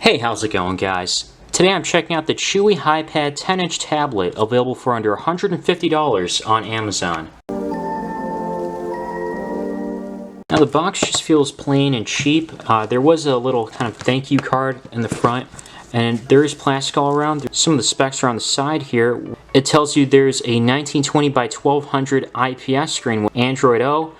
Hey, how's it going, guys? Today I'm checking out the CHUWI HiPad 10-inch tablet, available for under $150 on Amazon. Now the box just feels plain and cheap. There was a little kind of thank you card in the front, and there is plastic all around. Some of the specs are on the side here. It tells you there's a 1920 by 1200 IPS screen with Android O,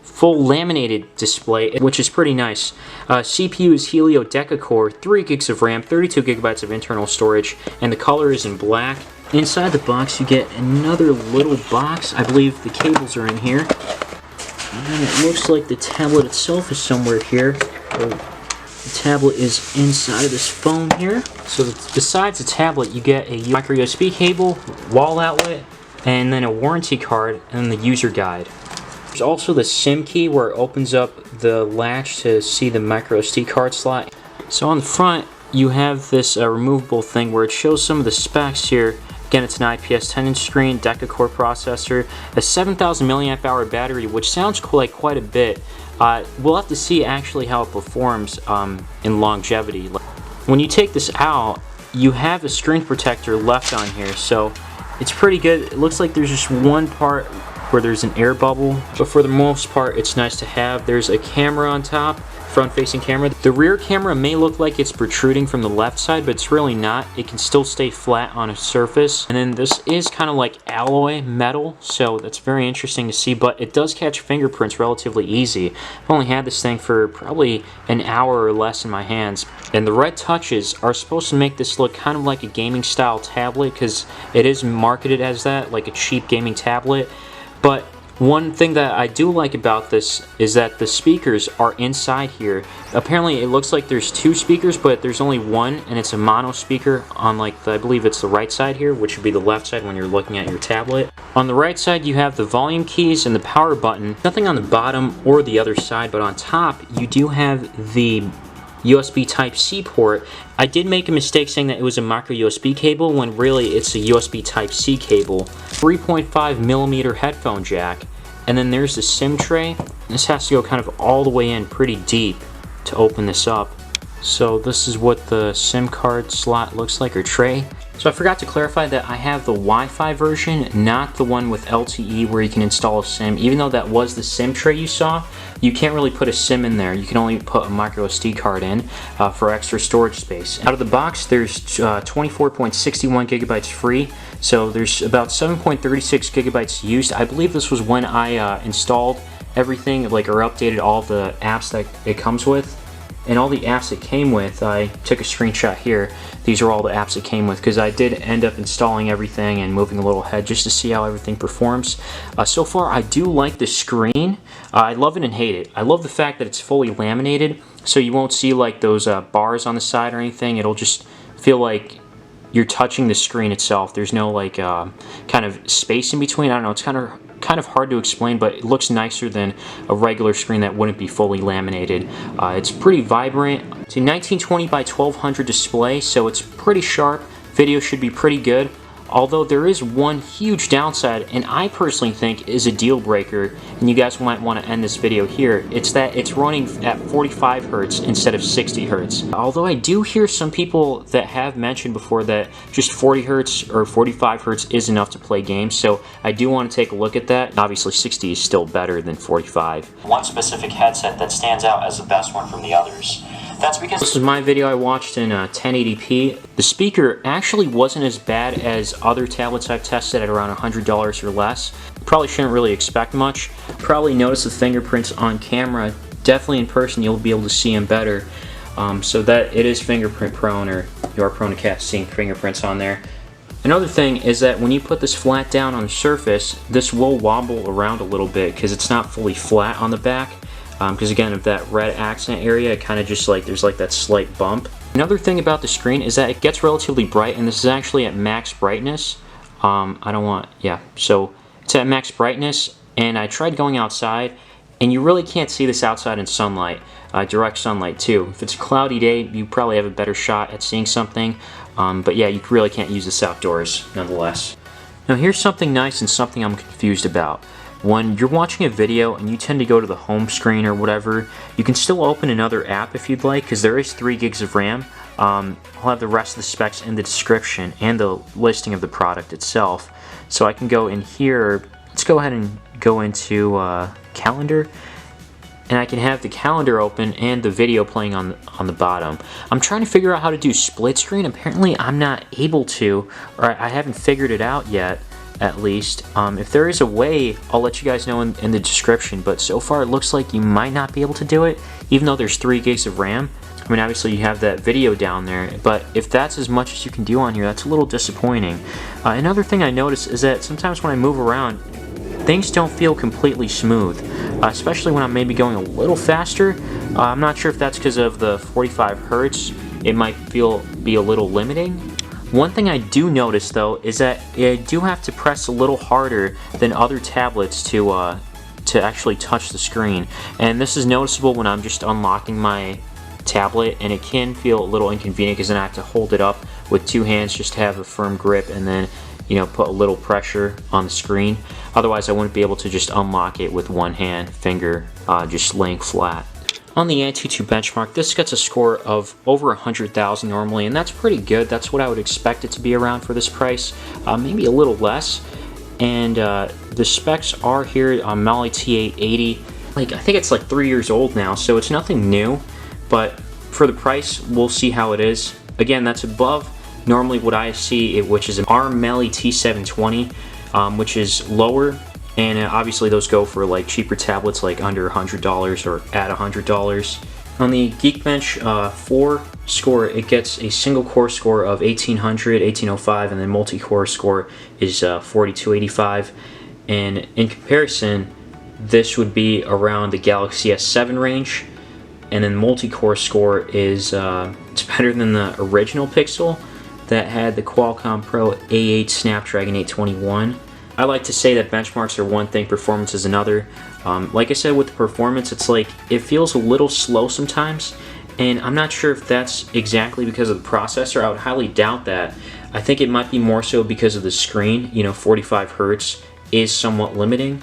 full laminated display, which is pretty nice. CPU is Helio Deca core, 3 gigs of RAM, 32 gigabytes of internal storage, and the color is in black. Inside the box you get another little box. I believe the cables are in here. And it looks like the tablet itself is somewhere here. The tablet is inside of this phone here. So besides the tablet, you get a micro USB cable, wall outlet, and then a warranty card, and the user guide. There's also the SIM key where it opens up the latch to see the micro SD card slot. So on the front, you have this removable thing where it shows some of the specs here. Again, it's an IPS 10-inch screen, Deca core processor, a 7,000 milliamp hour battery, which sounds like quite a bit. We'll have to see actually how it performs in longevity. When you take this out, you have a screen protector left on here, so it's pretty good. It looks like there's just one part where there's an air bubble, but for the most part it's nice to have. There's a camera on top, front-facing camera. The rear camera may look like it's protruding from the left side, but it's really not. It can still stay flat on a surface. And then this is kind of like alloy metal, so that's very interesting to see, but it does catch fingerprints relatively easy. I've only had this thing for probably an hour or less in my hands. And the red touches are supposed to make this look kind of like a gaming style tablet, because it is marketed as that, like a cheap gaming tablet. But one thing that I do like about this is that the speakers are inside here. Apparently it looks like there's 2 speakers, but there's only one, and it's a mono speaker on, like, I believe it's the right side here, which would be the left side when you're looking at your tablet. On the right side you have the volume keys and the power button. Nothing on the bottom or the other side, but on top you do have the USB Type-C port. I did make a mistake saying that it was a micro USB cable when really it's a USB Type-C cable. 3.5 millimeter headphone jack, and then there's the SIM tray. This has to go kind of all the way in pretty deep to open this up. So this is what the SIM card slot looks like, or tray. So I forgot to clarify that I have the Wi-Fi version, not the one with LTE where you can install a SIM. Even though that was the SIM tray you saw, you can't really put a SIM in there. You can only put a micro SD card in for extra storage space. Out of the box, there's 24.61 gigabytes free, so there's about 7.36 gigabytes used. I believe this was when I installed everything, like, or updated all the apps that it comes with. And all the apps it came with, I took a screenshot here. These are all the apps it came with, because I did end up installing everything and moving a little ahead just to see how everything performs. So far, I do like the screen. I love it and hate it. I love the fact that it's fully laminated, so you won't see like those bars on the side or anything. It'll just feel like you're touching the screen itself. There's no like kind of space in between. I don't know, it's kind of hard to explain, but it looks nicer than a regular screen that wouldn't be fully laminated. It's pretty vibrant. It's a 1920 by 1200 display, so it's pretty sharp. Video should be pretty good. Although there is one huge downside, and I personally think is a deal breaker, and you guys might want to end this video here. It's that it's running at 45 Hz instead of 60 Hz. Although I do hear some people that have mentioned before that just 40 Hz or 45 Hz is enough to play games, so I do want to take a look at that. Obviously 60 is still better than 45. One specific headset that stands out as the best one from the others. That's because this is my video I watched in 1080p. The speaker actually wasn't as bad as other tablets I've tested at around $100 or less. Probably shouldn't really expect much. Probably notice the fingerprints on camera. Definitely in person you'll be able to see them better. So that it is fingerprint prone, or you are prone to seeing fingerprints on there. Another thing is that when you put this flat down on the surface, this will wobble around a little bit because it's not fully flat on the back. Because again, of that red accent area, it kind of just like, there's like that slight bump. Another thing about the screen is that it gets relatively bright, and this is actually at max brightness. So it's at max brightness, and I tried going outside, and you really can't see this outside in sunlight, direct sunlight too. If it's a cloudy day, you probably have a better shot at seeing something, but yeah, you really can't use this outdoors nonetheless. Now here's something nice and something I'm confused about. When you're watching a video and you tend to go to the home screen or whatever, you can still open another app if you'd like, because there is 3 gigs of RAM. I'll have the rest of the specs in the description and the listing of the product itself. So I can go in here, let's go ahead and go into calendar, and I can have the calendar open and the video playing on the bottom. I'm trying to figure out how to do split screen. Apparently I'm not able to, or I haven't figured it out yet, at least. If there is a way, I'll let you guys know in the description, but so far it looks like you might not be able to do it, even though there's 3 gigs of RAM. I mean, obviously you have that video down there, but if that's as much as you can do on here, that's a little disappointing. Another thing I noticed is that sometimes when I move around, things don't feel completely smooth, especially when I'm maybe going a little faster. I'm not sure if that's because of the 45 Hertz. It might be a little limiting. One thing I do notice though is that I do have to press a little harder than other tablets to actually touch the screen, and this is noticeable when I'm just unlocking my tablet, and it can feel a little inconvenient because then I have to hold it up with 2 hands just to have a firm grip, and then put a little pressure on the screen. Otherwise I wouldn't be able to just unlock it with 1 hand, finger, just laying flat. On the Antutu benchmark, this gets a score of over 100,000 normally, and that's pretty good. That's what I would expect it to be around for this price, maybe a little less. And the specs are here on Mali T880. I think it's like 3 years old now, so it's nothing new, but for the price, we'll see how it is. Again, that's above normally what I see, which is an ARM Mali T720, which is lower, and obviously those go for like cheaper tablets, like under $100 or at $100. On the Geekbench 4 score, it gets a single core score of 1800, 1805, and then multi-core score is 4285. And in comparison, this would be around the Galaxy S7 range, and then multi-core score is it's better than the original Pixel that had the Qualcomm Pro A8 Snapdragon 821. I like to say that benchmarks are one thing, performance is another. Like I said, with the performance, it's like it feels a little slow sometimes, and I'm not sure if that's exactly because of the processor. I would highly doubt that. I think it might be more so because of the screen. 45 Hertz is somewhat limiting.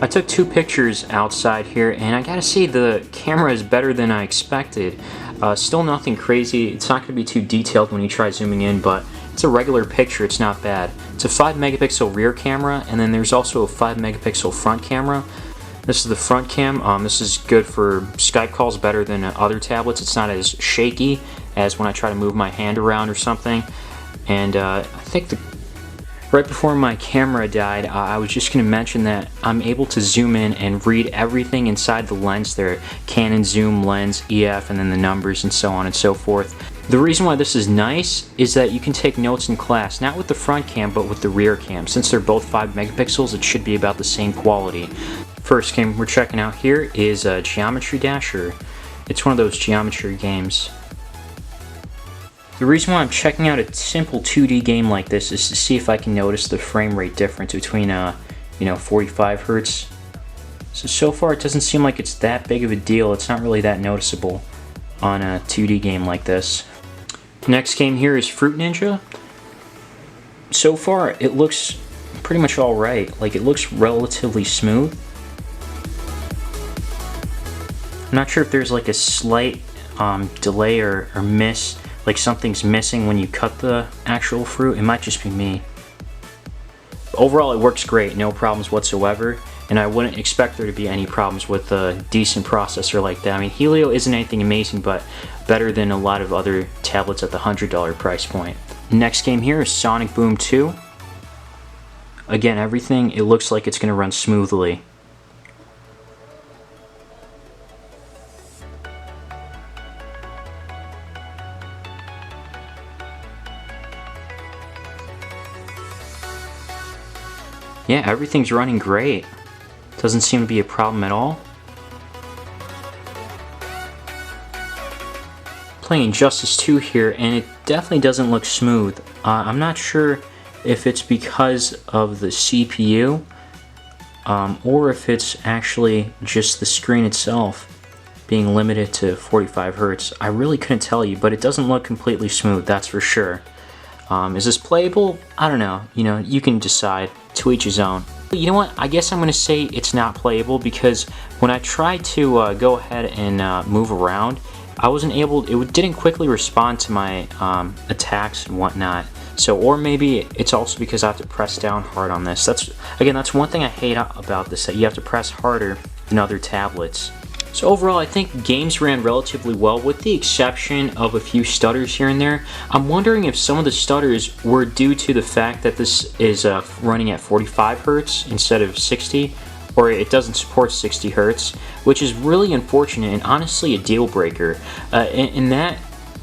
I took 2 pictures outside here, and I gotta say the camera is better than I expected. Still nothing crazy. It's not gonna be too detailed when you try zooming in, but it's a regular picture. It's not bad. It's a 5 megapixel rear camera, and then there's also a 5 megapixel front camera. This is the front cam. This is good for Skype calls, better than other tablets. It's not as shaky as when I try to move my hand around or something. And I think right before my camera died, I was just going to mention that I'm able to zoom in and read everything inside the lens there. Canon zoom, lens, EF, and then the numbers and so on and so forth. The reason why this is nice is that you can take notes in class, not with the front cam, but with the rear cam. Since they're both 5 megapixels, it should be about the same quality. First game we're checking out here is Geometry Dasher. It's one of those geometry games. The reason why I'm checking out a simple 2D game like this is to see if I can notice the frame rate difference between 45 Hertz. So far it doesn't seem like it's that big of a deal. It's not really that noticeable on a 2D game like this. Next game here is Fruit Ninja. So far it looks pretty much alright. It looks relatively smooth. I'm not sure if there's a slight delay or miss, like something's missing when you cut the actual fruit. It might just be me. Overall, it works great, no problems whatsoever, and I wouldn't expect there to be any problems with a decent processor like that. I mean, Helio isn't anything amazing, but better than a lot of other tablets at the $100 price point. Next game here is Sonic Boom 2. Again, everything, it looks like it's going to run smoothly. Yeah, everything's running great. Doesn't seem to be a problem at all. Playing Injustice 2 here, and it definitely doesn't look smooth. I'm not sure if it's because of the CPU, or if it's actually just the screen itself being limited to 45 Hertz. I really couldn't tell you, but it doesn't look completely smooth, that's for sure. Is this playable? I don't know. You can decide. To each his own. You know what? I guess I'm going to say it's not playable because when I try to go ahead and move around, I wasn't able, it didn't quickly respond to my attacks and whatnot. So, or maybe it's also because I have to press down hard on this. That's one thing I hate about this, that you have to press harder than other tablets. So overall, I think games ran relatively well with the exception of a few stutters here and there. I'm wondering if some of the stutters were due to the fact that this is running at 45 Hertz instead of 60, or it doesn't support 60 Hertz, which is really unfortunate and honestly a deal breaker. And that,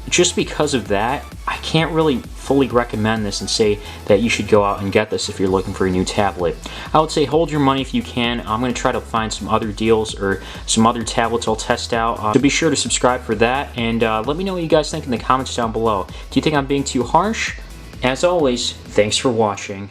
just because of that, I can't really fully recommend this and say that you should go out and get this if you're looking for a new tablet. I would say hold your money if you can. I'm going to try to find some other deals or some other tablets I'll test out. So be sure to subscribe for that, and let me know what you guys think in the comments down below. Do you think I'm being too harsh? As always, thanks for watching.